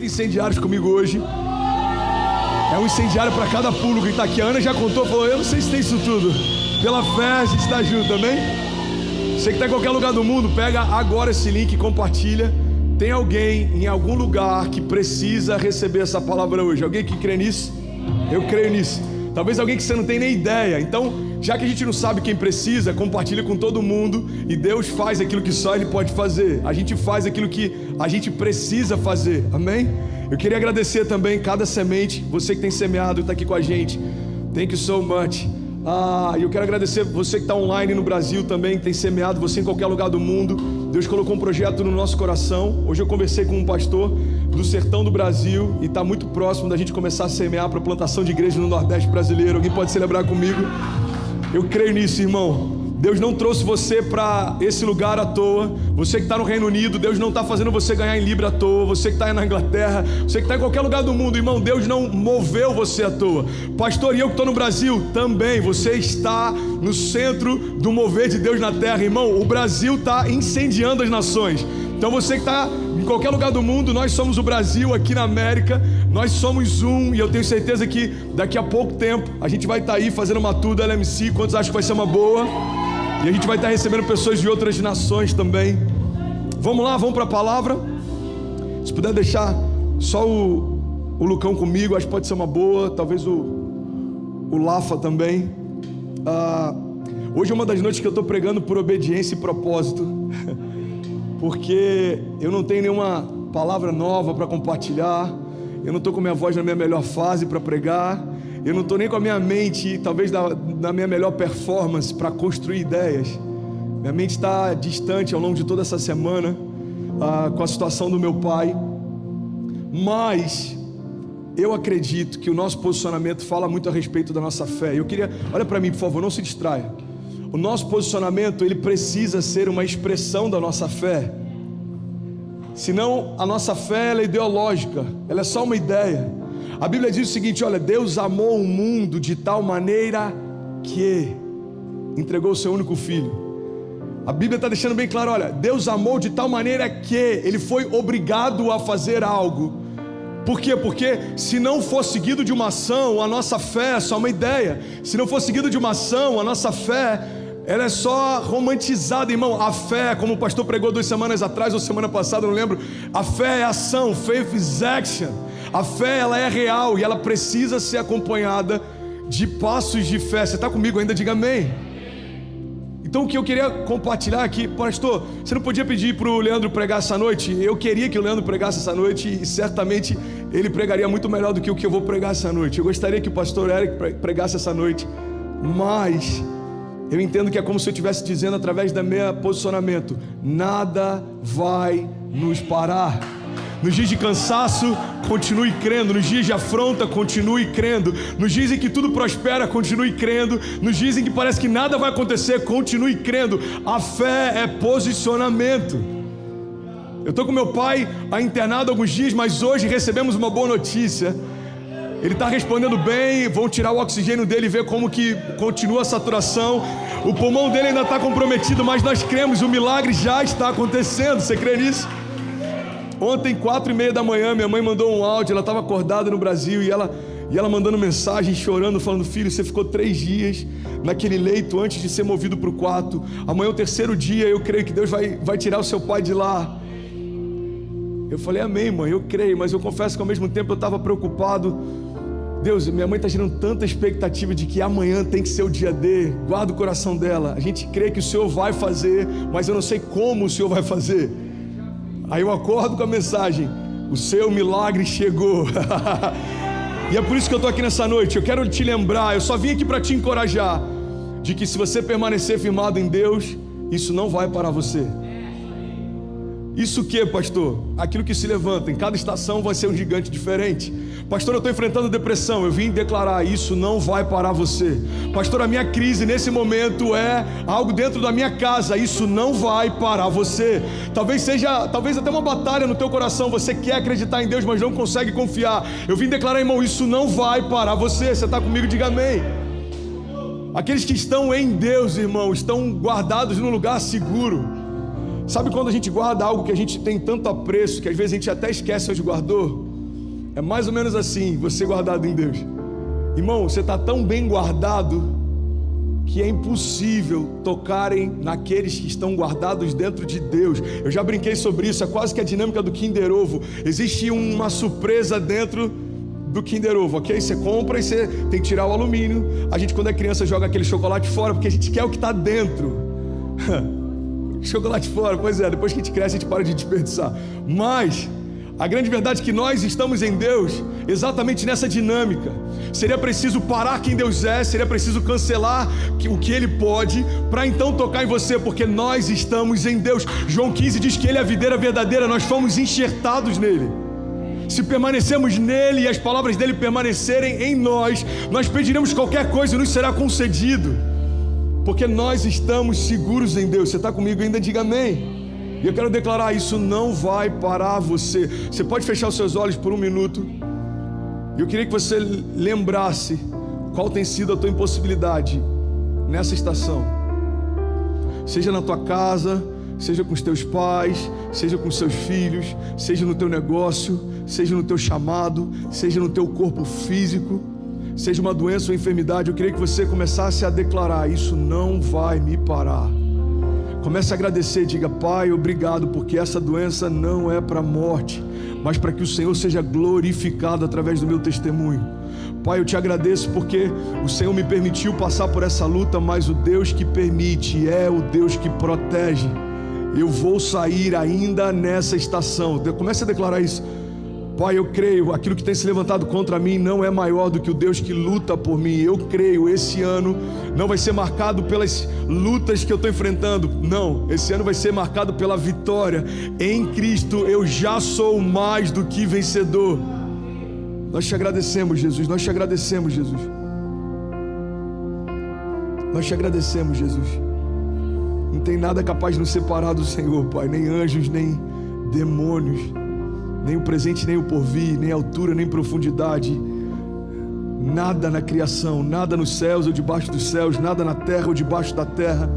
incendiários comigo hoje. É um incendiário para cada pulo que está aqui. A Ana já contou, falou, eu não sei se tem isso tudo. Pela fé a gente está junto, amém? Você que está em qualquer lugar do mundo, pega agora esse link e compartilha. Tem alguém em algum lugar que precisa receber essa palavra hoje? Alguém que crê nisso? Eu creio nisso. Talvez alguém que você não tem nem ideia. Então, já que a gente não sabe quem precisa, compartilha com todo mundo. E Deus faz aquilo que só Ele pode fazer. A gente faz aquilo que a gente precisa fazer, amém? Eu queria agradecer também cada semente. Você que tem semeado e está aqui com a gente, thank you so much. Eu quero agradecer você que está online no Brasil também, que tem semeado, você em qualquer lugar do mundo. Deus colocou um projeto no nosso coração. Hoje eu conversei com um pastor do sertão do Brasil e está muito próximo da gente começar a semear para a plantação de igreja no Nordeste brasileiro. Alguém pode celebrar comigo? Eu creio nisso, irmão. Deus não trouxe você para esse lugar à toa. Você que está no Reino Unido, Deus não está fazendo você ganhar em libra à toa. Você que está na Inglaterra, você que está em qualquer lugar do mundo, irmão, Deus não moveu você à toa. Pastor, e eu que estou no Brasil, também. Você está no centro do mover de Deus na terra, irmão. O Brasil está incendiando as nações. Então você que está em qualquer lugar do mundo, nós somos o Brasil aqui na América. Nós somos um, e eu tenho certeza que daqui a pouco tempo a gente vai estar aí fazendo uma tour da LMC. Quantos acham que vai ser uma boa? E a gente vai estar recebendo pessoas de outras nações também. Vamos lá, vamos para a palavra. Se puder deixar só o Lucão comigo, acho que pode ser uma boa. Talvez o Lafa também. Hoje é uma das noites que eu estou pregando por obediência e propósito. Porque eu não tenho nenhuma palavra nova para compartilhar. Eu não estou com minha voz na minha melhor fase para pregar. Eu não estou nem com a minha mente, talvez na minha melhor performance para construir ideias. Minha mente está distante ao longo de toda essa semana, com a situação do meu pai. Mas eu acredito que o nosso posicionamento fala muito a respeito da nossa fé. Eu queria, olha para mim, por favor, não se distraia. O nosso posicionamento, ele precisa ser uma expressão da nossa fé. Senão a nossa fé ela é ideológica, ela é só uma ideia. A Bíblia diz o seguinte, olha, Deus amou o mundo de tal maneira que entregou o seu único filho. A Bíblia está deixando bem claro, olha, Deus amou de tal maneira que Ele foi obrigado a fazer algo. Por quê? Porque se não for seguido de uma ação, a nossa fé é só uma ideia. Se não for seguido de uma ação, a nossa fé, ela é só romantizada, irmão. A fé, como o pastor pregou 2 semanas atrás ou semana passada, não lembro. A fé é ação, faith is action. A fé, ela é real e ela precisa ser acompanhada de passos de fé. Você está comigo ainda? Diga amém. Então o que eu queria compartilhar aqui, pastor, você não podia pedir para o Leandro pregar essa noite? Eu queria que o Leandro pregasse essa noite e certamente ele pregaria muito melhor do que o que eu vou pregar essa noite. Eu gostaria que o pastor Eric pregasse essa noite, mas eu entendo que é como se eu estivesse dizendo através do meu posicionamento: nada vai nos parar. Nos dias de cansaço, continue crendo. Nos dias de afronta, continue crendo. Nos dias em que tudo prospera, continue crendo. Nos dias em que parece que nada vai acontecer, continue crendo. A fé é posicionamento. Eu estou com meu pai internado há alguns dias, mas hoje recebemos uma boa notícia. Ele está respondendo bem, vão tirar o oxigênio dele e ver como que continua a saturação. O pulmão dele ainda está comprometido, mas nós cremos, o milagre já está acontecendo. Você crê nisso? Ontem, 4h30 da manhã, minha mãe mandou um áudio. Ela estava acordada no Brasil e ela mandando mensagem, chorando, falando: filho, você ficou 3 dias naquele leito antes de ser movido para o quarto. Amanhã é o 3º dia, eu creio que Deus vai tirar o seu pai de lá. Eu falei: amém, mãe, eu creio. Mas eu confesso que ao mesmo tempo eu estava preocupado. Deus, minha mãe está gerando tanta expectativa de que amanhã tem que ser o dia D. Guarda o coração dela. A gente crê que o Senhor vai fazer, mas eu não sei como o Senhor vai fazer. Aí eu acordo com a mensagem: o seu milagre chegou. E é por isso que eu estou aqui nessa noite. Eu quero te lembrar, eu só vim aqui para te encorajar, de que se você permanecer firmado em Deus, isso não vai parar você. Isso o que, pastor? Aquilo que se levanta, em cada estação vai ser um gigante diferente. Pastor, eu estou enfrentando depressão. Eu vim declarar: isso não vai parar você. Pastor, a minha crise nesse momento é algo dentro da minha casa. Isso não vai parar você. Talvez até uma batalha no teu coração. Você quer acreditar em Deus, mas não consegue confiar. Eu vim declarar, irmão, isso não vai parar você. Você está comigo? Diga amém. Aqueles que estão em Deus, irmão, estão guardados num lugar seguro. Sabe quando a gente guarda algo que a gente tem tanto apreço, que às vezes a gente até esquece onde guardou? É mais ou menos assim, você guardado em Deus. Irmão, você está tão bem guardado que é impossível tocarem naqueles que estão guardados dentro de Deus. Eu já brinquei sobre isso, é quase que a dinâmica do Kinder Ovo. Existe uma surpresa dentro do Kinder Ovo, ok? Você compra e você tem que tirar o alumínio. A gente, quando é criança, joga aquele chocolate fora porque a gente quer o que está dentro. Chocolate fora, pois é, depois que a gente cresce a gente para de desperdiçar. Mas a grande verdade é que nós estamos em Deus exatamente nessa dinâmica. Seria preciso parar quem Deus é, seria preciso cancelar o que Ele pode, para então tocar em você, porque nós estamos em Deus. João 15 diz que Ele é a videira verdadeira, nós fomos enxertados nele. Se permanecemos nele e as palavras dele permanecerem em nós, nós pediremos qualquer coisa e nos será concedido, porque nós estamos seguros em Deus. Você está comigo ainda? Diga amém. E eu quero declarar, isso não vai parar você. Você pode fechar os seus olhos por um minuto. E eu queria que você lembrasse qual tem sido a tua impossibilidade nessa estação. Seja na tua casa, seja com os teus pais, seja com os seus filhos, seja no teu negócio, seja no teu chamado, seja no teu corpo físico, seja uma doença ou enfermidade. Eu queria que você começasse a declarar, isso não vai me parar. Comece a agradecer, diga: Pai, obrigado, porque essa doença não é para a morte, mas para que o Senhor seja glorificado através do meu testemunho. Pai, eu te agradeço porque o Senhor me permitiu passar por essa luta, mas o Deus que permite é o Deus que protege. Eu vou sair ainda nessa estação. Comece a declarar isso. Pai, eu creio, aquilo que tem se levantado contra mim não é maior do que o Deus que luta por mim. Eu creio, esse ano não vai ser marcado pelas lutas que eu estou enfrentando. Não, esse ano vai ser marcado pela vitória. Em Cristo eu já sou mais do que vencedor. Nós te agradecemos, Jesus. Nós te agradecemos, Jesus. Nós te agradecemos, Jesus. Não tem nada capaz de nos separar do Senhor, Pai. Nem anjos, nem demônios, nem o presente, nem o porvir, nem altura, nem profundidade. Nada na criação, nada nos céus ou debaixo dos céus, nada na terra ou debaixo da terra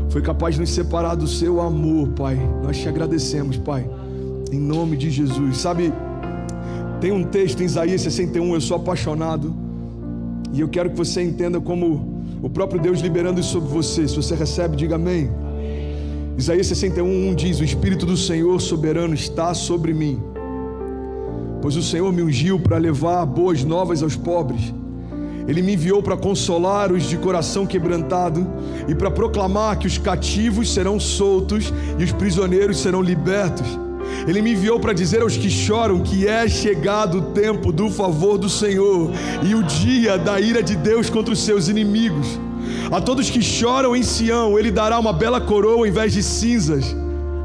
foi capaz de nos separar do seu amor, Pai. Nós te agradecemos, Pai, em nome de Jesus. Sabe, tem um texto em Isaías 61, eu sou apaixonado, e eu quero que você entenda como o próprio Deus liberando isso sobre você. Se você recebe, diga amém. Isaías 61:1 diz: o Espírito do Senhor soberano está sobre mim, pois o Senhor me ungiu para levar boas novas aos pobres. Ele me enviou para consolar os de coração quebrantado e para proclamar que os cativos serão soltos e os prisioneiros serão libertos. Ele me enviou para dizer aos que choram que é chegado o tempo do favor do Senhor e o dia da ira de Deus contra os seus inimigos. A todos que choram em Sião, Ele dará uma bela coroa ao invés de cinzas,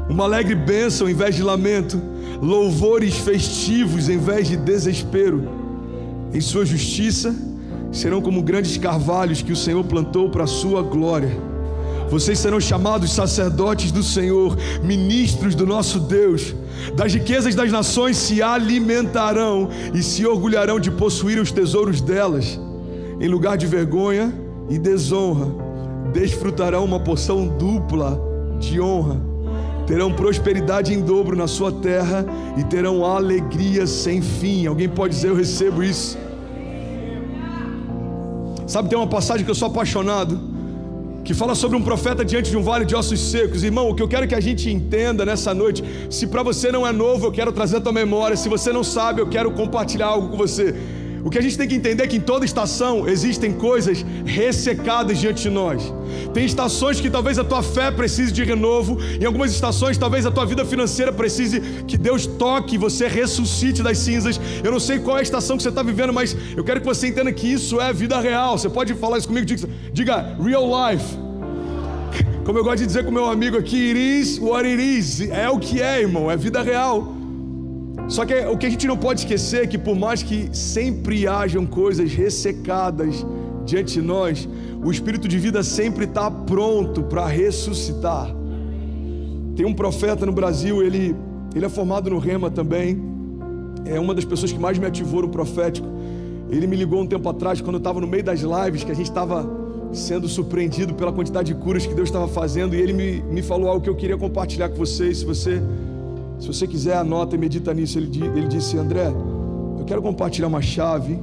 uma alegre bênção ao invés de lamento, louvores festivos em vez de desespero. Em sua justiça serão como grandes carvalhos que o Senhor plantou para a sua glória. Vocês serão chamados sacerdotes do Senhor, ministros do nosso Deus. Das riquezas das nações se alimentarão e se orgulharão de possuir os tesouros delas. Em lugar de vergonha e desonra, desfrutarão uma porção dupla de honra. Terão prosperidade em dobro na sua terra e terão alegria sem fim. Alguém pode dizer: eu recebo isso? Sabe, tem uma passagem que eu sou apaixonado, que fala sobre um profeta diante de um vale de ossos secos. Irmão, o que eu quero que a gente entenda nessa noite, se para você não é novo, eu quero trazer a tua memória. Se você não sabe, eu quero compartilhar algo com você. O que a gente tem que entender é que em toda estação existem coisas ressecadas diante de nós. Tem estações que talvez a tua fé precise de renovo. Em algumas estações talvez a tua vida financeira precise que Deus toque e você ressuscite das cinzas. Eu não sei qual é a estação que você está vivendo, mas eu quero que você entenda que isso é vida real. Você pode falar isso comigo? Diga real life. Como eu gosto de dizer com meu amigo aqui, it is what it is. É o que é, irmão, é vida real. Só que o que a gente não pode esquecer é que por mais que sempre hajam coisas ressecadas diante de nós, o Espírito de vida sempre está pronto para ressuscitar. Tem um profeta no Brasil, ele é formado no Rema também, é uma das pessoas que mais me ativou no profético. Ele me ligou um tempo atrás, quando eu estava no meio das lives, que a gente estava sendo surpreendido pela quantidade de curas que Deus estava fazendo, e ele me falou algo que eu queria compartilhar com vocês. Se você quiser, anota e medita nisso. Ele disse: André, eu quero compartilhar uma chave,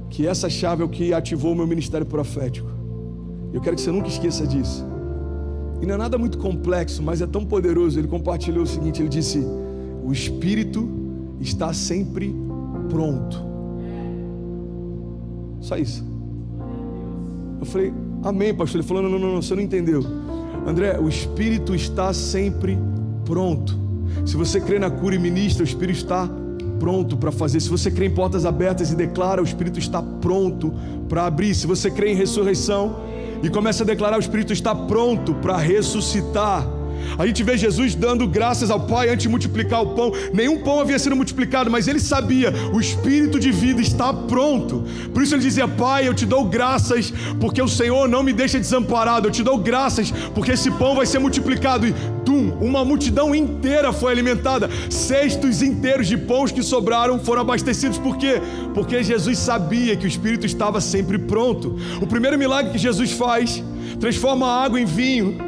que essa chave é o que ativou o meu ministério profético. Eu quero que você nunca esqueça disso. E não é nada muito complexo, mas é tão poderoso. Ele compartilhou o seguinte, ele disse: o Espírito está sempre pronto. Só isso. Eu falei, amém, pastor. Ele falou, não, você não entendeu. André, o Espírito está sempre pronto. Se você crê na cura e ministra, o Espírito está pronto para fazer. Se você crê em portas abertas e declara, o Espírito está pronto para abrir. Se você crê em ressurreição e começa a declarar, o Espírito está pronto para ressuscitar. A gente vê Jesus dando graças ao Pai antes de multiplicar o pão. Nenhum pão havia sido multiplicado, mas ele sabia, o Espírito de vida está pronto. Por isso ele dizia: Pai, eu te dou graças porque o Senhor não me deixa desamparado. Eu te dou graças porque esse pão vai ser multiplicado. E uma multidão inteira foi alimentada. Cestos inteiros de pães que sobraram foram abastecidos. Por quê? Porque Jesus sabia que o Espírito estava sempre pronto. O primeiro milagre que Jesus faz, transforma a água em vinho.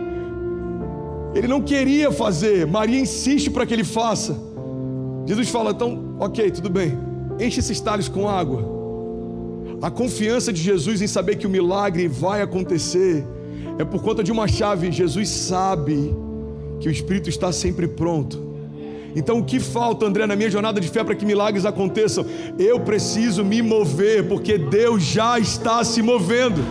Ele não queria fazer, Maria insiste para que ele faça. Jesus fala: então, ok, tudo bem, enche esses talhos com água. A confiança de Jesus em saber que o milagre vai acontecer é por conta de uma chave. Jesus sabe que o Espírito está sempre pronto. Então o que falta, André, na minha jornada de fé para que milagres aconteçam? Eu preciso me mover, porque Deus já está se movendo.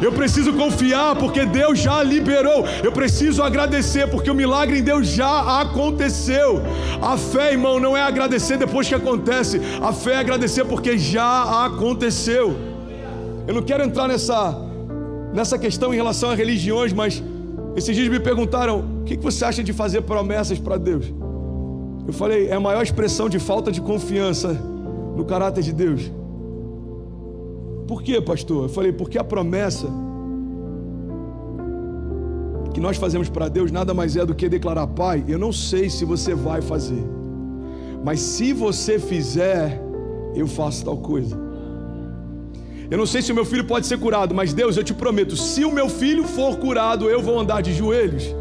Eu preciso confiar, porque Deus já liberou. Eu preciso agradecer, porque o milagre em Deus já aconteceu. A fé, irmão, não é agradecer depois que acontece. A fé é agradecer porque já aconteceu. Eu não quero entrar nessa questão em relação a religiões, mas esses dias me perguntaram: o que você acha de fazer promessas para Deus? Eu falei: é a maior expressão de falta de confiança no caráter de Deus. Por quê, pastor? Eu falei: porque a promessa que nós fazemos para Deus nada mais é do que declarar: Pai, eu não sei se você vai fazer, mas se você fizer, eu faço tal coisa. Eu não sei se o meu filho pode ser curado, mas Deus, eu te prometo, se o meu filho for curado, eu vou andar de joelhos.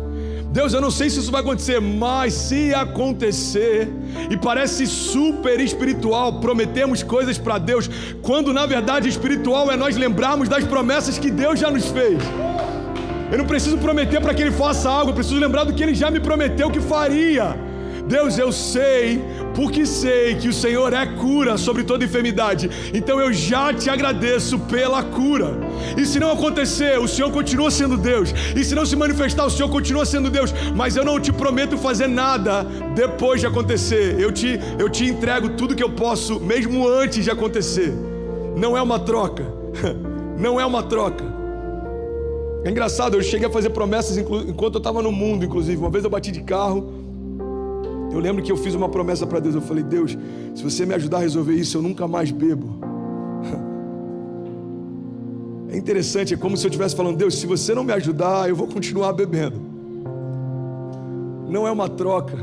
Deus, eu não sei se isso vai acontecer, mas se acontecer, e parece super espiritual, prometemos coisas para Deus, quando na verdade espiritual é nós lembrarmos das promessas que Deus já nos fez. Eu não preciso prometer para que Ele faça algo, eu preciso lembrar do que Ele já me prometeu que faria. Deus, eu sei, porque sei que o Senhor é cura sobre toda enfermidade, então eu já te agradeço pela cura. E se não acontecer, o Senhor continua sendo Deus, e se não se manifestar, o Senhor continua sendo Deus, mas eu não te prometo fazer nada depois de acontecer. Eu te entrego tudo que eu posso, mesmo antes de acontecer. Não é uma troca, não é uma troca. É engraçado, eu cheguei a fazer promessas enquanto eu estava no mundo, inclusive. Uma vez eu bati de carro. Eu lembro que eu fiz uma promessa para Deus. Eu falei: Deus, se você me ajudar a resolver isso, eu nunca mais bebo. É interessante, é como se eu estivesse falando: Deus, se você não me ajudar, eu vou continuar bebendo. Não é uma troca.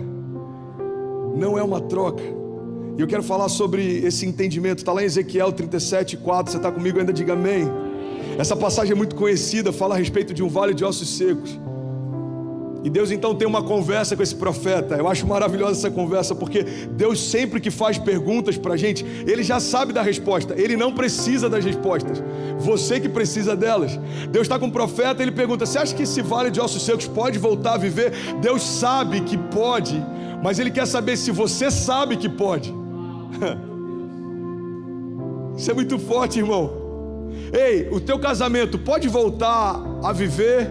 Não é uma troca. E eu quero falar sobre esse entendimento. Está lá em Ezequiel 37:4. Você está comigo ainda? Diga amém. Essa passagem é muito conhecida, fala a respeito de um vale de ossos secos. E Deus então tem uma conversa com esse profeta. Eu acho maravilhosa essa conversa, porque Deus sempre que faz perguntas para a gente, Ele já sabe da resposta. Ele não precisa das respostas, você que precisa delas. Deus está com o profeta, Ele pergunta: você acha que esse vale de ossos secos pode voltar a viver? Deus sabe que pode, mas Ele quer saber se você sabe que pode. Isso é muito forte, irmão. Ei, o teu casamento pode voltar a viver?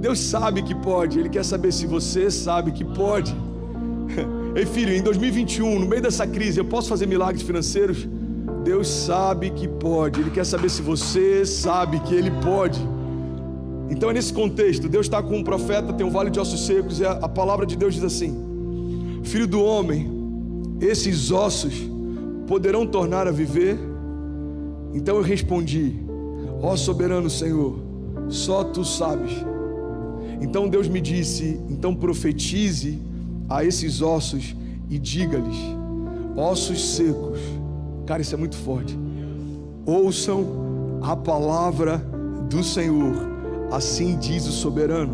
Deus sabe que pode, Ele quer saber se você sabe que pode. Ei, filho, em 2021, no meio dessa crise, eu posso fazer milagres financeiros? Deus sabe que pode, Ele quer saber se você sabe que Ele pode. Então é nesse contexto, Deus está com um profeta, tem um vale de ossos secos, e a palavra de Deus diz assim: filho do homem, esses ossos poderão tornar a viver? Então eu respondi: ó soberano Senhor, só Tu sabes. Então Deus me disse: então profetize a esses ossos e diga-lhes: ossos secos. Cara, isso é muito forte. Ouçam a palavra do Senhor, assim diz o soberano.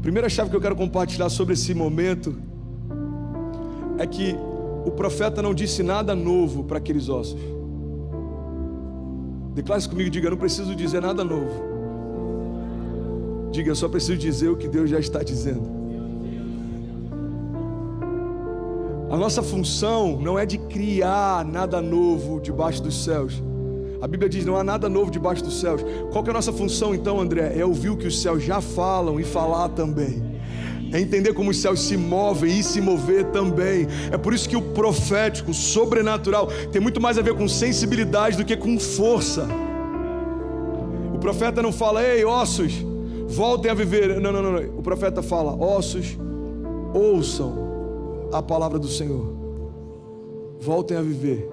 Primeira chave que eu quero compartilhar sobre esse momento é que o profeta não disse nada novo para aqueles ossos. Declare isso comigo, diga: eu não preciso dizer nada novo. Diga: eu só preciso dizer o que Deus já está dizendo. A nossa função não é de criar nada novo debaixo dos céus. A Bíblia diz: não há nada novo debaixo dos céus. Qual que é a nossa função então, André? É ouvir o que os céus já falam e falar também. É entender como os céus se movem e se mover também. É por isso que o profético, o sobrenatural, tem muito mais a ver com sensibilidade do que com força. O profeta não fala: ei, ossos, voltem a viver. Não. O profeta fala: ossos, ouçam a palavra do Senhor, voltem a viver.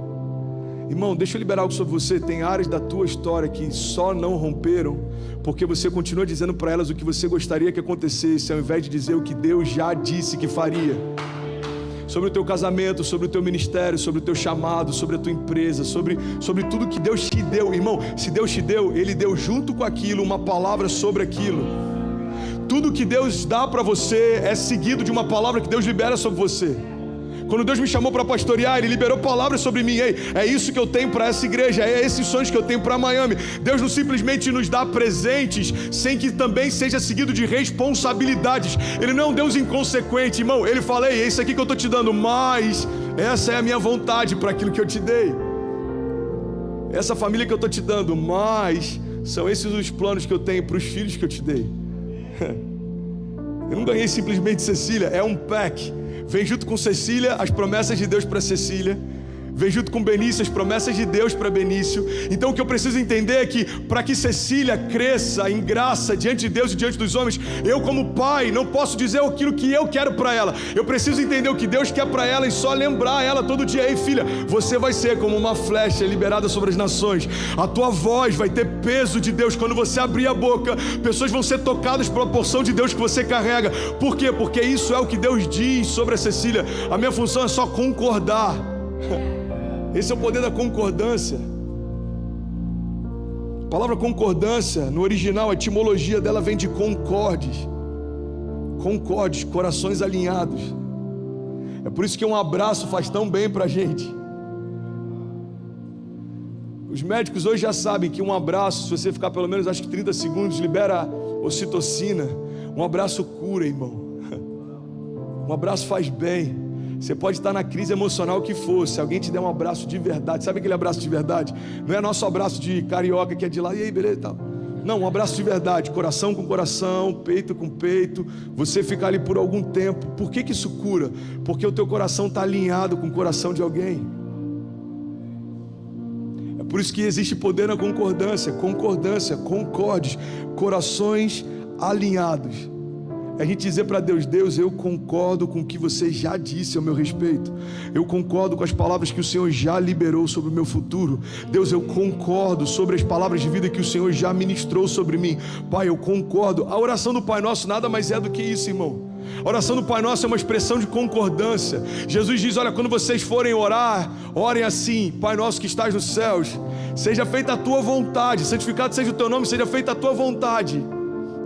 Irmão, deixa eu liberar algo sobre você. Tem áreas da tua história que só não romperam porque você continua dizendo para elas o que você gostaria que acontecesse, ao invés de dizer o que Deus já disse que faria. Sobre o teu casamento, sobre o teu ministério, sobre o teu chamado, sobre a tua empresa, sobre tudo que Deus te deu. Irmão, se Deus te deu, Ele deu junto com aquilo uma palavra sobre aquilo. Tudo que Deus dá para você é seguido de uma palavra que Deus libera sobre você. Quando Deus me chamou para pastorear, Ele liberou palavras sobre mim. Ei, é isso que eu tenho para essa igreja, é esses sonhos que eu tenho para Miami. Deus não simplesmente nos dá presentes sem que também seja seguido de responsabilidades. Ele não é um Deus inconsequente, irmão. Ele fala: ei, é isso aqui que eu estou te dando, mas essa é a minha vontade para aquilo que eu te dei. Essa família que eu estou te dando, mas são esses os planos que eu tenho para os filhos que eu te dei. Eu não ganhei simplesmente Cecília, é um pack. Vem junto com Cecília as promessas de Deus para Cecília. Vem junto com Benício as promessas de Deus para Benício. Então o que eu preciso entender é que para que Cecília cresça em graça diante de Deus e diante dos homens, eu como pai não posso dizer aquilo que eu quero para ela. Eu preciso entender o que Deus quer para ela e só lembrar ela todo dia: ei filha, você vai ser como uma flecha liberada sobre as nações. A tua voz vai ter peso de Deus. Quando você abrir a boca, pessoas vão ser tocadas pela porção de Deus que você carrega. Por quê? Porque isso é o que Deus diz sobre a Cecília. A minha função é só concordar. Esse é o poder da concordância. A palavra concordância, no original, a etimologia dela vem de concordes. Concordes, corações alinhados. É por isso que um abraço faz tão bem pra gente. Os médicos hoje já sabem que um abraço, se você ficar pelo menos acho que 30 segundos, libera ocitocina. Um abraço cura, irmão. Um abraço faz bem. Você pode estar na crise emocional que for, se alguém te der um abraço de verdade, sabe aquele abraço de verdade? Não é nosso abraço de carioca que é de lá, e aí, beleza e tal. Não, um abraço de verdade, coração com coração, peito com peito, você ficar ali por algum tempo. Por que isso cura? Porque o teu coração está alinhado com o coração de alguém. É por isso que existe poder na concordância, concordes, corações alinhados. É a gente dizer para Deus: Deus, eu concordo com o que você já disse ao meu respeito. Eu concordo com as palavras que o Senhor já liberou sobre o meu futuro. Deus, eu concordo sobre as palavras de vida que o Senhor já ministrou sobre mim. Pai, eu concordo. A oração do Pai Nosso nada mais é do que isso, irmão. A oração do Pai Nosso é uma expressão de concordância. Jesus diz: olha, quando vocês forem orar, orem assim: Pai Nosso que estás nos céus, seja feita a tua vontade, santificado seja o teu nome, seja feita a tua vontade,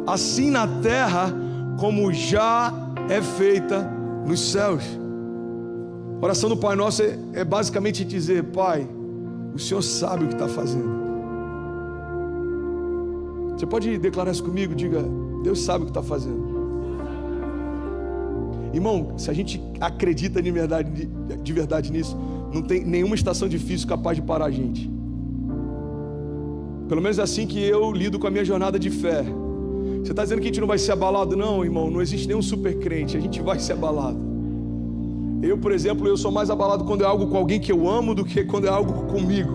assim na terra como já é feita nos céus. A oração do Pai Nosso é basicamente dizer: Pai, o Senhor sabe o que está fazendo. Você pode declarar isso comigo? Diga: Deus sabe o que está fazendo. Irmão, se a gente acredita de verdade nisso, não tem nenhuma estação difícil capaz de parar a gente. Pelo menos é assim que eu lido com a minha jornada de fé. Você está dizendo que a gente não vai ser abalado? Não, irmão, não existe nenhum super crente, a gente vai ser abalado. Eu, por exemplo, eu sou mais abalado quando é algo com alguém que eu amo do que quando é algo comigo.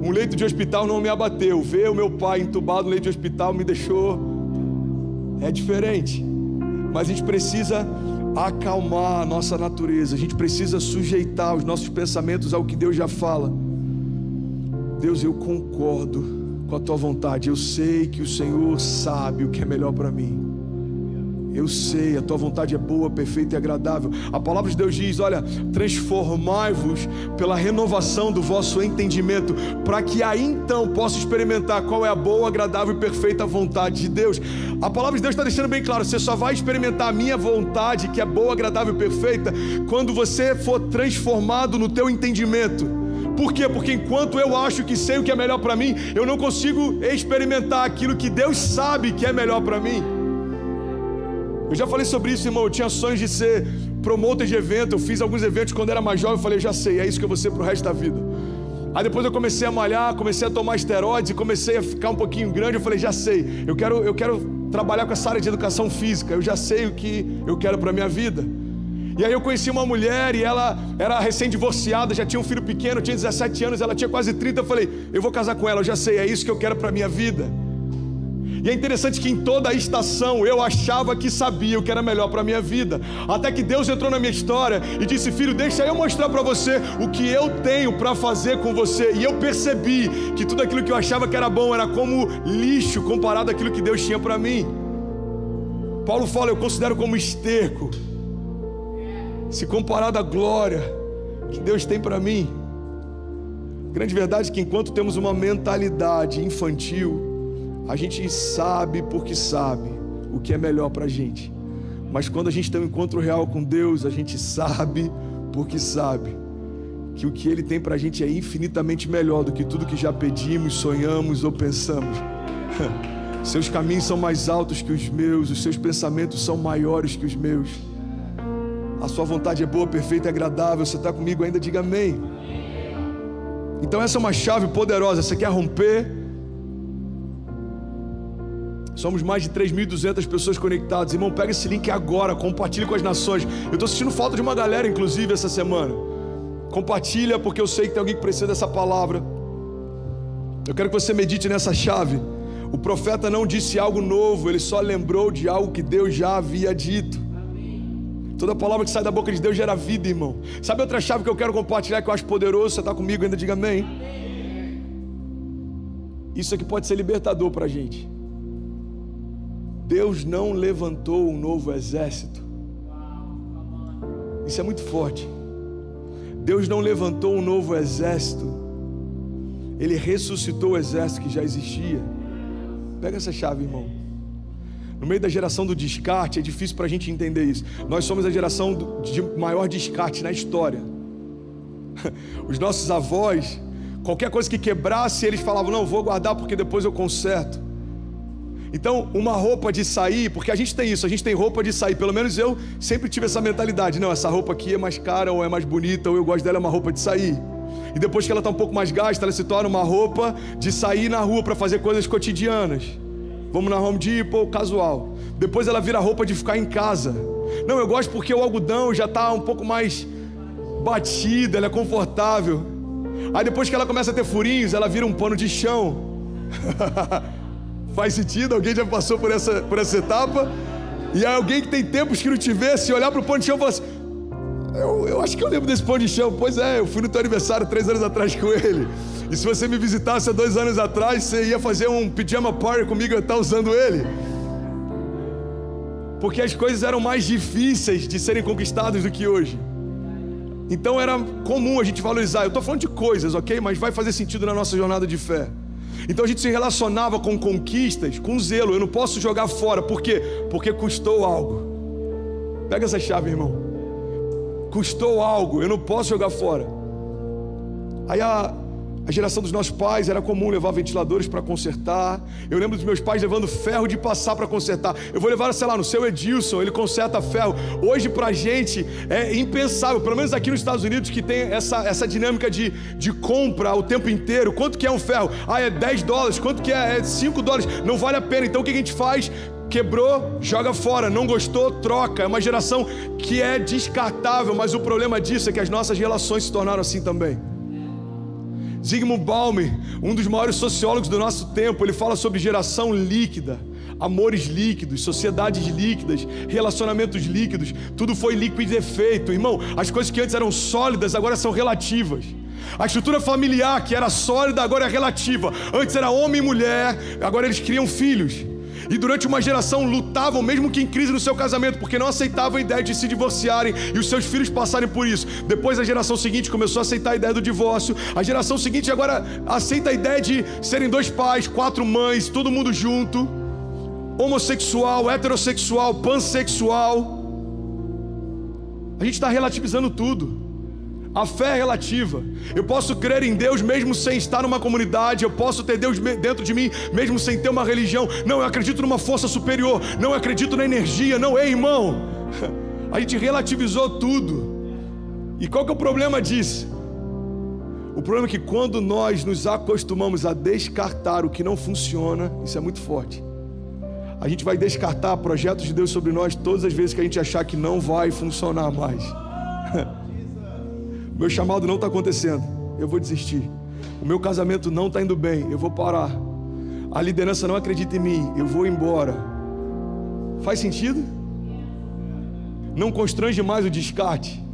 Um leito de hospital não me abateu. Ver o meu pai entubado no leito de hospital me deixou... É diferente. Mas a gente precisa acalmar a nossa natureza. A gente precisa sujeitar os nossos pensamentos ao que Deus já fala. Deus, eu concordo com a tua vontade. Eu sei que o Senhor sabe o que é melhor para mim. Eu sei, a tua vontade é boa, perfeita e agradável. A palavra de Deus diz, olha, transformai-vos pela renovação do vosso entendimento, para que aí então possa experimentar qual é a boa, agradável e perfeita vontade de Deus. A palavra de Deus está deixando bem claro, você só vai experimentar a minha vontade, que é boa, agradável e perfeita, quando você for transformado no teu entendimento. Por quê? Porque enquanto eu acho que sei o que é melhor para mim, eu não consigo experimentar aquilo que Deus sabe que é melhor para mim. Eu já falei sobre isso, irmão. Eu tinha sonhos de ser promotor de evento. Eu fiz alguns eventos quando era mais jovem. Eu falei, eu já sei, é isso que eu vou ser pro resto da vida. Aí depois eu comecei a malhar, comecei a tomar esteroides e comecei a ficar um pouquinho grande. Eu falei, já sei, eu quero trabalhar com essa área de educação física. Eu já sei o que eu quero pra minha vida. E aí eu conheci uma mulher e ela era recém-divorciada, já tinha um filho pequeno, tinha 17 anos, ela tinha quase 30. Eu falei, eu vou casar com ela, eu já sei, é isso que eu quero pra minha vida. E é interessante que em toda a estação eu achava que sabia o que era melhor para a minha vida, até que Deus entrou na minha história e disse, filho, deixa eu mostrar para você o que eu tenho para fazer com você. E eu percebi que tudo aquilo que eu achava que era bom era como lixo comparado àquilo que Deus tinha para mim. Paulo fala, eu considero como esterco se comparado à glória que Deus tem para mim. Grande verdade é que enquanto temos uma mentalidade infantil, a gente sabe porque sabe o que é melhor pra gente. Mas quando a gente tem um encontro real com Deus, a gente sabe porque sabe que o que Ele tem pra gente é infinitamente melhor do que tudo que já pedimos, sonhamos ou pensamos. Seus caminhos são mais altos que os meus, os seus pensamentos são maiores que os meus. A sua vontade é boa, perfeita e agradável. Você está comigo ainda? Diga amém. Então essa é uma chave poderosa. Você quer romper? Somos mais de 3.200 pessoas conectadas. Irmão, pega esse link agora, compartilhe com as nações. Eu estou sentindo falta de uma galera, inclusive, essa semana. Compartilha, porque eu sei que tem alguém que precisa dessa palavra. Eu quero que você medite nessa chave. O profeta não disse algo novo, ele só lembrou de algo que Deus já havia dito. Toda palavra que sai da boca de Deus gera vida, irmão. Sabe outra chave que eu quero compartilhar, que eu acho poderoso? Você está comigo ainda? Diga amém. Isso aqui pode ser libertador para a gente. Deus não levantou um novo exército. Isso é muito forte. Deus não levantou um novo exército. Ele ressuscitou o exército que já existia. Pega essa chave, irmão. No meio da geração do descarte, é difícil para a gente entender isso. Nós somos a geração de maior descarte na história. Os nossos avós, qualquer coisa que quebrasse, eles falavam, não, vou guardar porque depois eu conserto. Então, uma roupa de sair, porque a gente tem isso, a gente tem roupa de sair, pelo menos eu sempre tive essa mentalidade, não, essa roupa aqui é mais cara, ou é mais bonita, ou eu gosto dela, é uma roupa de sair. E depois que ela está um pouco mais gasta, ela se torna uma roupa de sair na rua para fazer coisas cotidianas. Vamos na Home Depot, casual. Depois ela vira roupa de ficar em casa. Não, eu gosto porque o algodão já está um pouco mais batido, ela é confortável. Aí depois que ela começa a ter furinhos, ela vira um pano de chão. Faz sentido? Alguém já passou por essa etapa? E aí alguém que tem tempos que não te vê, se olhar para o pano de chão e falar assim, eu acho que eu lembro desse pano de chão. Pois é, eu fui no teu aniversário 3 anos atrás com ele. E se você me visitasse há 2 anos atrás, você ia fazer um pijama party comigo, eu ia estar usando ele. Porque as coisas eram mais difíceis de serem conquistadas do que hoje. Então era comum a gente valorizar. Eu estou falando de coisas, ok? Mas vai fazer sentido na nossa jornada de fé. Então a gente se relacionava com conquistas, com zelo. Eu não posso jogar fora. Por quê? Porque custou algo. Pega essa chave, irmão. Custou algo, eu não posso jogar fora. Aí a geração dos nossos pais era comum levar ventiladores para consertar. Eu lembro dos meus pais levando ferro de passar para consertar. Eu vou levar, sei lá, no seu Edilson, ele conserta ferro. Hoje pra gente é impensável, pelo menos aqui nos Estados Unidos, que tem essa dinâmica de compra o tempo inteiro. Quanto que é um ferro? Ah, é $10. Quanto que é? É $5. Não vale a pena. Então o que a gente faz? Quebrou, joga fora. Não gostou, troca. É uma geração que é descartável, mas o problema disso é que as nossas relações se tornaram assim também. Zygmunt Bauman, um dos maiores sociólogos do nosso tempo, ele fala sobre geração líquida, amores líquidos, sociedades líquidas, relacionamentos líquidos. Tudo foi líquido e efeito. Irmão, as coisas que antes eram sólidas agora são relativas. A estrutura familiar que era sólida agora é relativa. Antes era homem e mulher, agora eles criam filhos. E durante uma geração lutavam, mesmo que em crise no seu casamento, porque não aceitavam a ideia de se divorciarem e os seus filhos passarem por isso. Depois a geração seguinte começou a aceitar a ideia do divórcio. A geração seguinte agora aceita a ideia de serem 2 pais, 4 mães, todo mundo junto. Homossexual, heterossexual, pansexual. A gente está relativizando tudo. A fé é relativa. Eu posso crer em Deus mesmo sem estar numa comunidade. Eu posso ter Deus dentro de mim mesmo sem ter uma religião. Não, eu acredito numa força superior. Não, eu acredito na energia. Não, ei, irmão, a gente relativizou tudo. E qual que é o problema disso? O problema é que quando nós nos acostumamos a descartar o que não funciona, isso é muito forte. A gente vai descartar projetos de Deus sobre nós todas as vezes que a gente achar que não vai funcionar mais. Meu chamado não está acontecendo, eu vou desistir. O meu casamento não está indo bem, eu vou parar. A liderança não acredita em mim, eu vou embora. Faz sentido? Não constrange mais o descarte.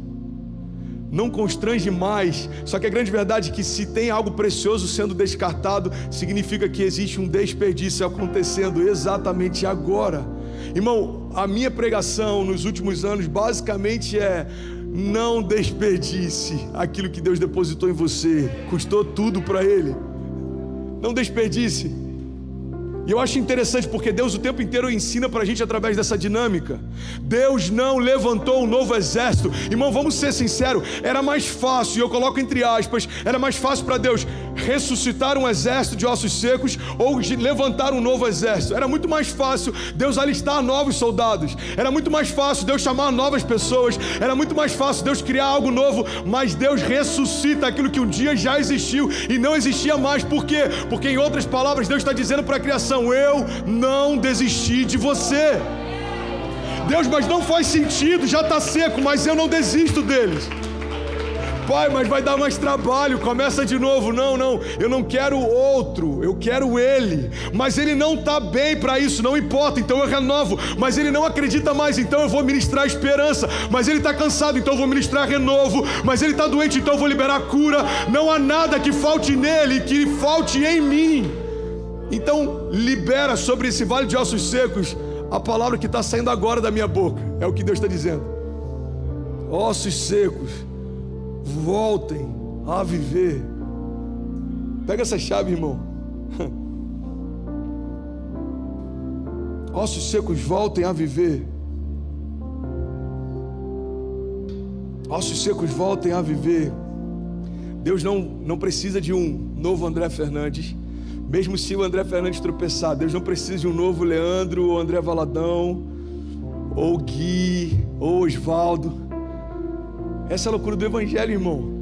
Não constrange mais. Só que a grande verdade é que se tem algo precioso sendo descartado, significa que existe um desperdício acontecendo exatamente agora. Irmão, a minha pregação nos últimos anos basicamente é: não desperdice aquilo que Deus depositou em você. Custou tudo para Ele. Não desperdice. E eu acho interessante porque Deus o tempo inteiro ensina para a gente através dessa dinâmica. Deus não levantou um novo exército. Irmão, vamos ser sinceros, era mais fácil, e eu coloco entre aspas, era mais fácil para Deus ressuscitar um exército de ossos secos ou levantar um novo exército. Era muito mais fácil Deus alistar novos soldados. Era muito mais fácil Deus chamar novas pessoas. Era muito mais fácil Deus criar algo novo. Mas Deus ressuscita aquilo que um dia já existiu e não existia mais. Por quê? Porque, em outras palavras, Deus está dizendo para a criação: eu não desisti de você. Deus, mas não faz sentido, já está seco, mas eu não desisto deles. Pai, mas vai dar mais trabalho, começa de novo. Não, eu não quero outro, eu quero ele. Mas ele não está bem para isso, não importa, então eu renovo. Mas ele não acredita mais, então eu vou ministrar esperança. Mas ele está cansado, então eu vou ministrar renovo. Mas ele está doente, então eu vou liberar cura. Não há nada que falte nele, que falte em mim. Então libera sobre esse vale de ossos secos a palavra que está saindo agora da minha boca. É o que Deus está dizendo. Ossos secos, voltem a viver. Pega essa chave, irmão. Ossos secos, voltem a viver. Ossos secos, voltem a viver. Deus não precisa de um novo André Fernandes. Mesmo se o André Fernandes tropeçar, Deus não precisa de um novo Leandro, ou André Valadão, ou Gui, ou Osvaldo. Essa é a loucura do Evangelho, irmão.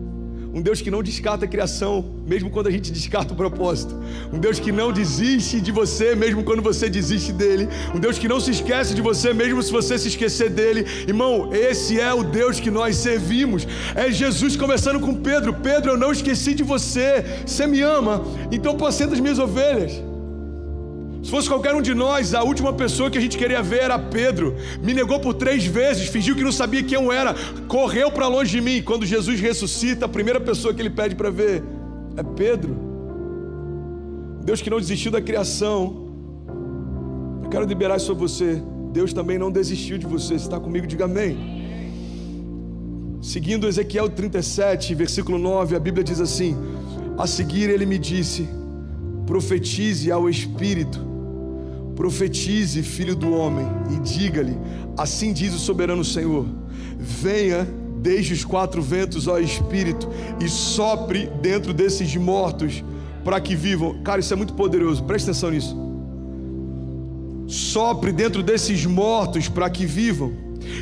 Um Deus que não descarta a criação, mesmo quando a gente descarta o propósito. Um Deus que não desiste de você, mesmo quando você desiste dele. Um Deus que não se esquece de você, mesmo se você se esquecer dele. Irmão, esse é o Deus que nós servimos. É Jesus conversando com Pedro: Pedro, eu não esqueci de você. Você me ama, então apacenta as minhas ovelhas. Se fosse qualquer um de nós, a última pessoa que a gente queria ver era Pedro. Me negou por 3 vezes, fingiu que não sabia quem eu era, correu para longe de mim. Quando Jesus ressuscita, a primeira pessoa que ele pede para ver é Pedro. Deus que não desistiu da criação. Eu quero liberar isso sobre você. Deus também não desistiu de você. Se está comigo, diga amém. Seguindo Ezequiel 37, versículo 9, a Bíblia diz assim: a seguir ele me disse: profetize ao Espírito. Profetize, filho do homem, e diga-lhe: assim diz o soberano Senhor, venha desde os 4 ventos, ó Espírito, e sopre dentro desses mortos, para que vivam. Cara, isso é muito poderoso, preste atenção nisso. Sopre dentro desses mortos, para que vivam.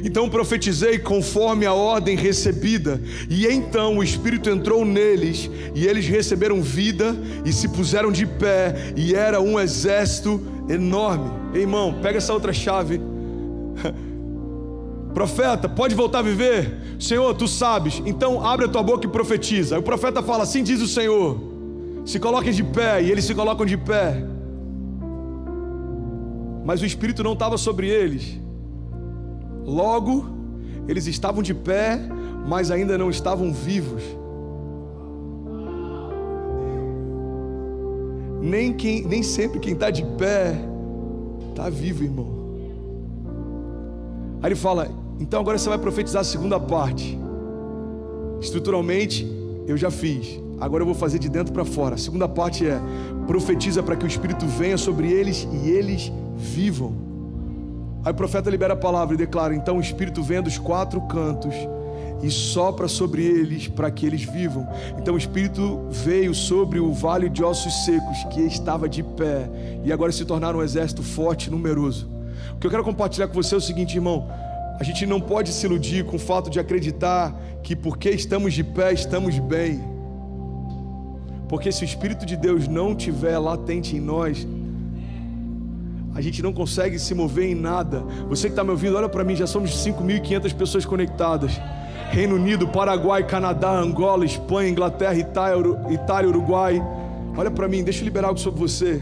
Então profetizei conforme a ordem recebida, e então o Espírito entrou neles, e eles receberam vida, e se puseram de pé, e era um exército enorme. Ei, irmão, pega essa outra chave. Profeta, pode voltar a viver? Senhor, tu sabes, então abre a tua boca e profetiza. Aí o profeta fala: assim diz o Senhor, se coloquem de pé, e eles se colocam de pé. Mas o Espírito não estava sobre eles. Logo, eles estavam de pé, mas ainda não estavam vivos. Nem sempre quem está de pé Está vivo, irmão. Aí ele fala, então agora você vai profetizar a segunda parte. Estruturalmente, eu já fiz. Agora eu vou fazer de dentro para fora. A segunda parte é, profetiza para que o Espírito venha sobre eles e eles vivam. Aí o profeta libera a palavra e declara, então o Espírito vem dos 4 cantos e sopra sobre eles para que eles vivam. Então o Espírito veio sobre o vale de ossos secos que estava de pé e agora se tornaram um exército forte e numeroso. O que eu quero compartilhar com você é o seguinte, irmão, a gente não pode se iludir com o fato de acreditar que porque estamos de pé estamos bem, porque se o Espírito de Deus não estiver latente em nós, a gente não consegue se mover em nada. Você que está me ouvindo, olha para mim, já somos 5.500 pessoas conectadas. Reino Unido, Paraguai, Canadá, Angola, Espanha, Inglaterra, Itália, Uruguai. Olha para mim, deixa eu liberar algo sobre você.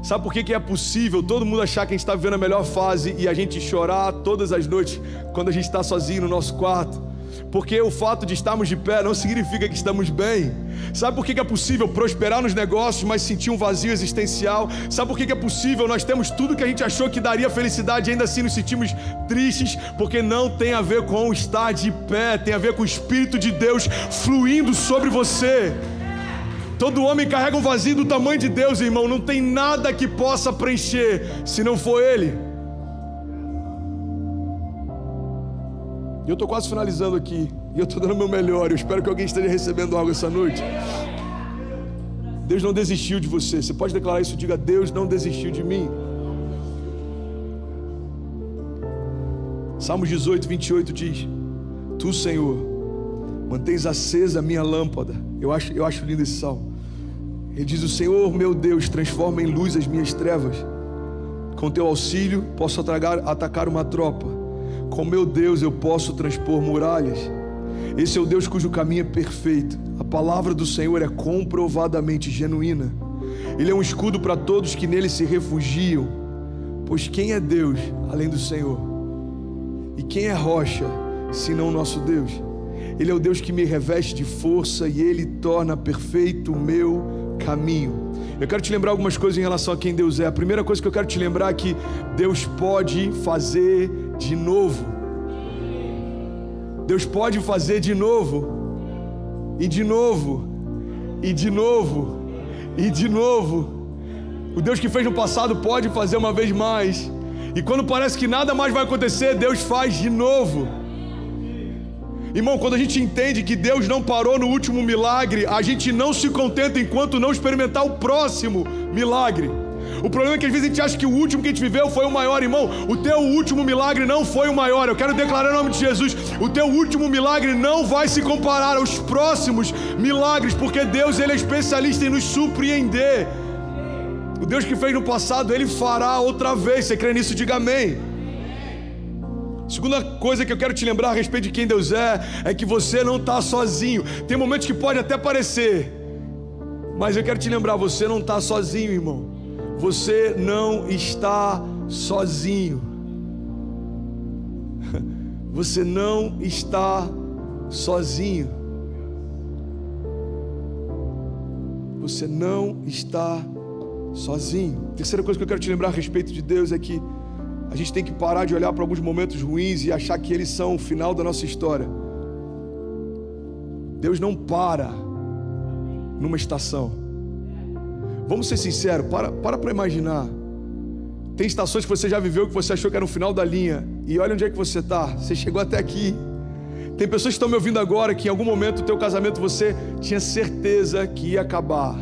Sabe por que é possível todo mundo achar que a gente está vivendo a melhor fase e a gente chorar todas as noites quando a gente está sozinho no nosso quarto? Porque o fato de estarmos de pé não significa que estamos bem. Sabe por que é possível prosperar nos negócios, mas sentir um vazio existencial? Sabe por que é possível nós temos tudo que a gente achou que daria felicidade e ainda assim nos sentimos tristes? Porque não tem a ver com estar de pé, tem a ver com o Espírito de Deus fluindo sobre você. Todo homem carrega um vazio do tamanho de Deus, irmão. Não tem nada que possa preencher se não for Ele. E eu estou quase finalizando aqui. E eu estou dando o meu melhor. Eu espero que alguém esteja recebendo algo essa noite. Deus não desistiu de você. Você pode declarar isso? Diga, Deus não desistiu de mim. Salmos 18, 28 diz, Tu, Senhor, mantens acesa a minha lâmpada. Eu acho lindo esse salmo. Ele diz, o Senhor, meu Deus, transforma em luz as minhas trevas. Com teu auxílio posso atacar uma tropa. Com meu Deus eu posso transpor muralhas. Esse é o Deus cujo caminho é perfeito. A palavra do Senhor é comprovadamente genuína. Ele é um escudo para todos que nele se refugiam. Pois quem é Deus além do Senhor? E quem é rocha senão o nosso Deus? Ele é o Deus que me reveste de força e Ele torna perfeito o meu caminho. Eu quero te lembrar algumas coisas em relação a quem Deus é. A primeira coisa que eu quero te lembrar é que Deus pode fazer de novo. Deus pode fazer de novo, e de novo, e de novo, e de novo. O Deus que fez no passado pode fazer uma vez mais. E quando parece que nada mais vai acontecer, Deus faz de novo. Irmão, quando a gente entende que Deus não parou no último milagre, a gente não se contenta enquanto não experimentar o próximo milagre. O problema é que às vezes a gente acha que o último que a gente viveu foi o maior. Irmão, o teu último milagre não foi o maior. Eu quero declarar em nome de Jesus, o teu último milagre não vai se comparar aos próximos milagres, porque Deus, Ele é especialista em nos surpreender. O Deus que fez no passado, Ele fará outra vez. Você crê nisso? Diga amém. Segunda coisa que eu quero te lembrar a respeito de quem Deus é que você não está sozinho. Tem momentos que pode até parecer, mas eu quero te lembrar, você não está sozinho, irmão. Você não está sozinho. Você não está sozinho. Você não está sozinho. Terceira coisa que eu quero te lembrar a respeito de Deus é que a gente tem que parar de olhar para alguns momentos ruins e achar que eles são o final da nossa história. Deus não para numa estação. Vamos ser sinceros, para imaginar. Tem estações que você já viveu que você achou que era o final da linha, e olha onde é que você está. Você chegou até aqui. Tem pessoas que estão me ouvindo agora que em algum momento do teu casamento você tinha certeza que ia acabar,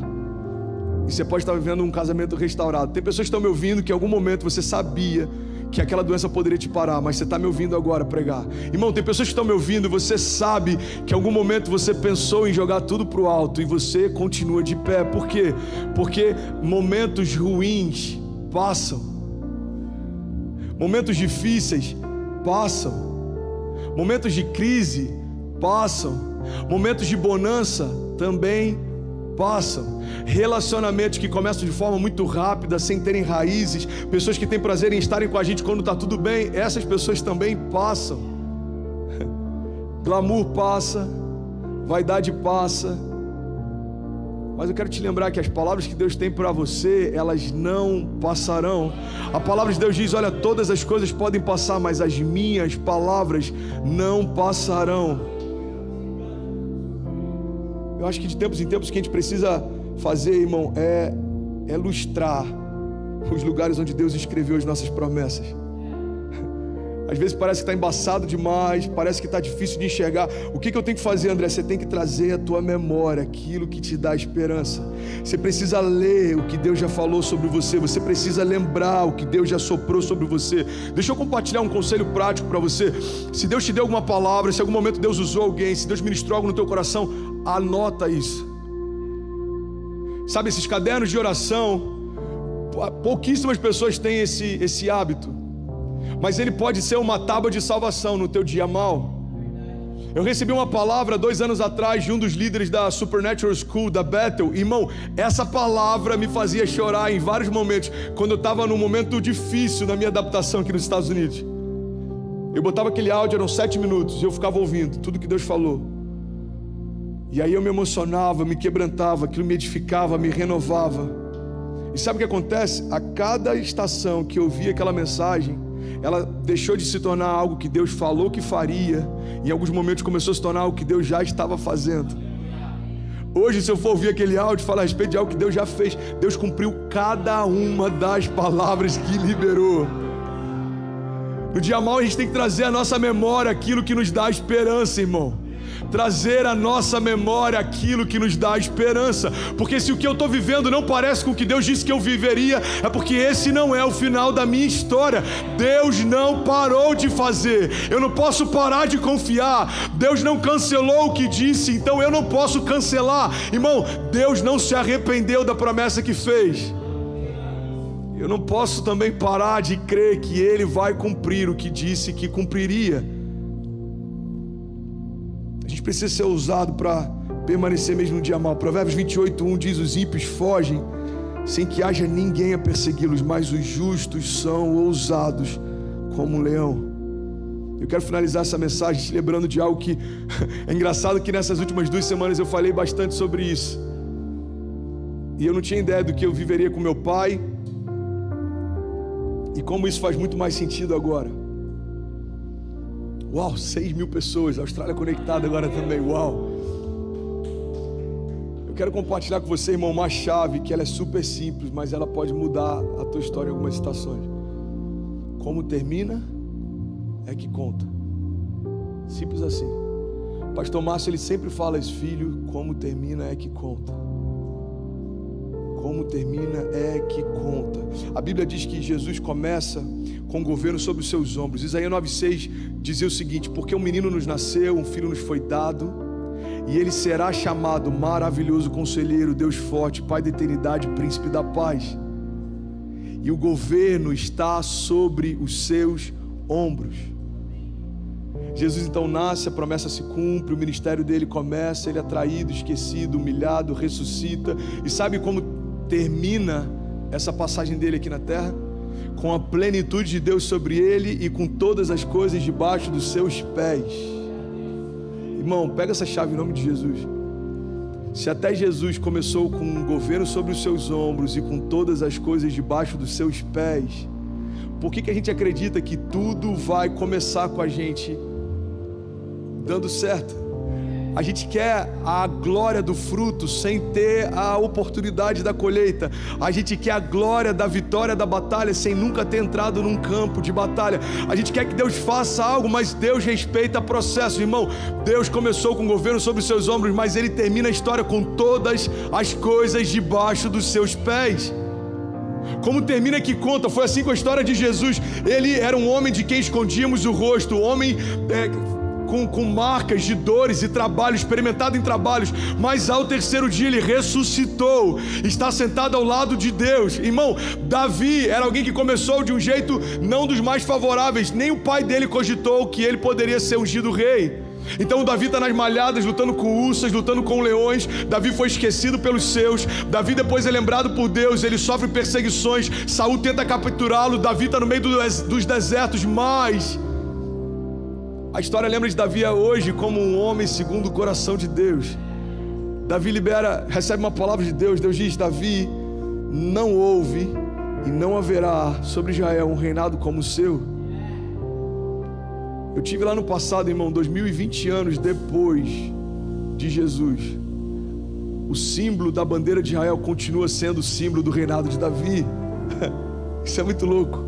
e você pode estar vivendo um casamento restaurado. Tem pessoas que estão me ouvindo que em algum momento você sabia que aquela doença poderia te parar, mas você está me ouvindo agora pregar. Irmão, tem pessoas que estão me ouvindo e você sabe que em algum momento você pensou em jogar tudo para o alto e você continua de pé. Por quê? Porque momentos ruins passam, momentos difíceis passam, momentos de crise passam, momentos de bonança também passam. Relacionamentos que começam de forma muito rápida, sem terem raízes, pessoas que têm prazer em estarem com a gente quando está tudo bem, essas pessoas também passam. Glamour passa, vaidade passa, Mas eu quero te lembrar que as palavras que Deus tem para você, elas não passarão. A palavra de Deus diz, olha, todas as coisas podem passar, mas as minhas palavras não passarão. Eu acho que de tempos em tempos o que a gente precisa fazer, irmão, é lustrar os lugares onde Deus escreveu as nossas promessas. Às vezes parece que está embaçado demais, parece que está difícil de enxergar. O que eu tenho que fazer, André? Você tem que trazer à tua memória aquilo que te dá esperança. Você precisa ler o que Deus já falou sobre você. Você precisa lembrar o que Deus já soprou sobre você. Deixa eu compartilhar um conselho prático para você. Se Deus te deu alguma palavra, se em algum momento Deus usou alguém, se Deus ministrou algo no teu coração, anota isso. Sabe, esses cadernos de oração, pouquíssimas pessoas têm esse hábito. Mas ele pode ser uma tábua de salvação no teu dia mau. Eu recebi uma palavra 2 anos atrás de um dos líderes da Supernatural School, da Bethel. Irmão, essa palavra me fazia chorar em vários momentos, quando eu estava num momento difícil na minha adaptação aqui nos Estados Unidos. Eu botava aquele áudio, eram 7 minutos, e eu ficava ouvindo tudo que Deus falou. E aí eu me emocionava, me quebrantava, aquilo me edificava, me renovava. E sabe o que acontece? A cada estação que eu via aquela mensagem, ela deixou de se tornar algo que Deus falou que faria, em alguns momentos começou a se tornar algo que Deus já estava fazendo. Hoje, se eu for ouvir aquele áudio, falar a respeito de algo que Deus já fez, Deus cumpriu cada uma das palavras que liberou. No dia mau a gente tem que trazer à nossa memória aquilo que nos dá esperança, irmão. Trazer à nossa memória aquilo que nos dá esperança. Porque se o que eu estou vivendo não parece com o que Deus disse que eu viveria, é porque esse não é o final da minha história. Deus não parou de fazer. Eu não posso parar de confiar. Deus não cancelou o que disse, então eu não posso cancelar. Irmão, Deus não se arrependeu da promessa que fez. Eu não posso também parar de crer que Ele vai cumprir o que disse que cumpriria. A gente precisa ser ousado para permanecer mesmo no dia mau. Provérbios 28:1 diz, os ímpios fogem sem que haja ninguém a persegui-los, mas os justos são ousados como um leão. Eu quero finalizar essa mensagem te lembrando de algo que é engraçado, que nessas últimas 2 semanas eu falei bastante sobre isso. E eu não tinha ideia do que eu viveria com meu pai e como isso faz muito mais sentido agora. Uau, 6.000 pessoas, a Austrália conectada agora também, uau. Eu quero compartilhar com você, irmão, uma chave que ela é super simples, mas ela pode mudar a tua história em algumas situações. Como termina é que conta. Simples assim. Pastor Márcio, ele sempre fala isso, filho, como termina é que conta. Como termina é que conta. A Bíblia diz que Jesus começa com o governo sobre os seus ombros. Isaías 9:6 dizia o seguinte, porque um menino nos nasceu, um filho nos foi dado, e ele será chamado maravilhoso conselheiro, Deus forte, Pai da eternidade, príncipe da paz. E o governo está sobre os seus ombros. Jesus então nasce, a promessa se cumpre, o ministério dele começa, ele é traído, esquecido, humilhado, ressuscita. E sabe como termina essa passagem dele aqui na terra? Com a plenitude de Deus sobre ele e com todas as coisas debaixo dos seus pés. Irmão, pega essa chave em nome de Jesus. Se até Jesus começou com um governo sobre os seus ombros e com todas as coisas debaixo dos seus pés, por que a gente acredita que tudo vai começar com a gente dando certo? A gente quer a glória do fruto sem ter a oportunidade da colheita. A gente quer a glória da vitória da batalha sem nunca ter entrado num campo de batalha. A gente quer que Deus faça algo, mas Deus respeita o processo, irmão. Deus começou com o governo sobre os seus ombros, mas Ele termina a história com todas as coisas debaixo dos seus pés. Como termina que conta, foi assim com a história de Jesus. Ele era um homem de quem escondíamos o rosto, homem com marcas de dores e trabalho, experimentado em trabalhos, mas ao terceiro dia ele ressuscitou, está sentado ao lado de Deus. Irmão, Davi era alguém que começou de um jeito não dos mais favoráveis, nem o pai dele cogitou que ele poderia ser ungido rei. Então Davi está nas malhadas, lutando com ursas, lutando com leões. Davi foi esquecido pelos seus. Davi depois é lembrado por Deus, ele sofre perseguições, Saul tenta capturá-lo. Davi está no meio dos desertos, mas a história lembra de Davi hoje como um homem segundo o coração de Deus. Davi recebe uma palavra de Deus. Deus diz: Davi, não houve e não haverá sobre Israel um reinado como o seu. Eu tive lá no passado, irmão, 2020 anos depois de Jesus. O símbolo da bandeira de Israel continua sendo o símbolo do reinado de Davi. Isso é muito louco.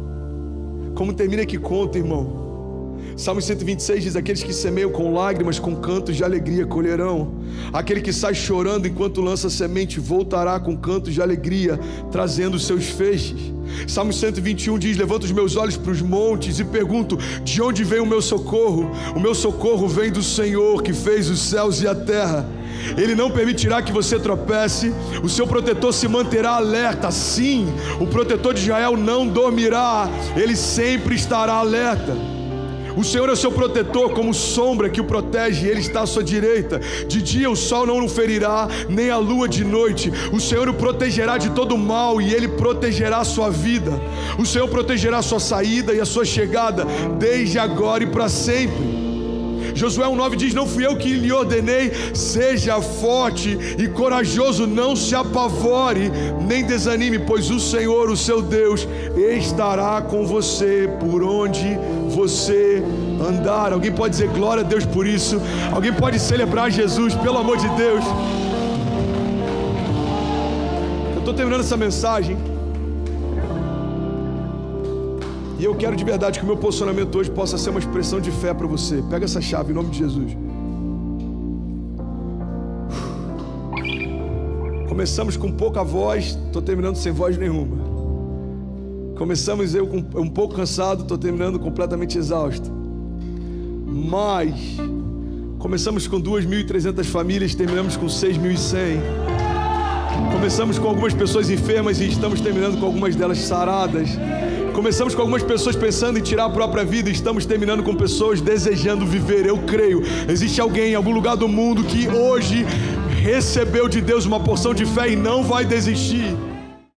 Como termina que conta, irmão. Salmo 126 diz: aqueles que semeiam com lágrimas, com cantos de alegria colherão. Aquele que sai chorando enquanto lança semente, voltará com cantos de alegria, trazendo os seus feixes. Salmo 121 diz: levanto os meus olhos para os montes e pergunto: de onde vem o meu socorro? O meu socorro vem do Senhor, que fez os céus e a terra. Ele não permitirá que você tropece, o seu protetor se manterá alerta. Sim, o protetor de Israel não dormirá, ele sempre estará alerta. O Senhor é o seu protetor, como sombra que o protege, Ele está à sua direita. De dia o sol não o ferirá, nem a lua de noite. O Senhor o protegerá de todo mal e Ele protegerá a sua vida. O Senhor protegerá a sua saída e a sua chegada, desde agora e para sempre. Josué 1,9 diz: não fui eu que lhe ordenei, seja forte e corajoso, não se apavore, nem desanime, pois o Senhor, o seu Deus, estará com você por onde você andar. Alguém pode dizer glória a Deus por isso? Alguém pode celebrar Jesus, pelo amor de Deus? Eu estou terminando essa mensagem e eu quero de verdade que o meu posicionamento hoje possa ser uma expressão de fé para você. Pega essa chave em nome de Jesus. Começamos com pouca voz, estou terminando sem voz nenhuma. Começamos eu com um pouco cansado, estou terminando completamente exausto. Mas começamos com 2.300 famílias, terminamos com 6.100. Começamos com algumas pessoas enfermas e estamos terminando com algumas delas saradas. Começamos com algumas pessoas pensando em tirar a própria vida e estamos terminando com pessoas desejando viver. Eu creio, existe alguém em algum lugar do mundo que hoje recebeu de Deus uma porção de fé e não vai desistir.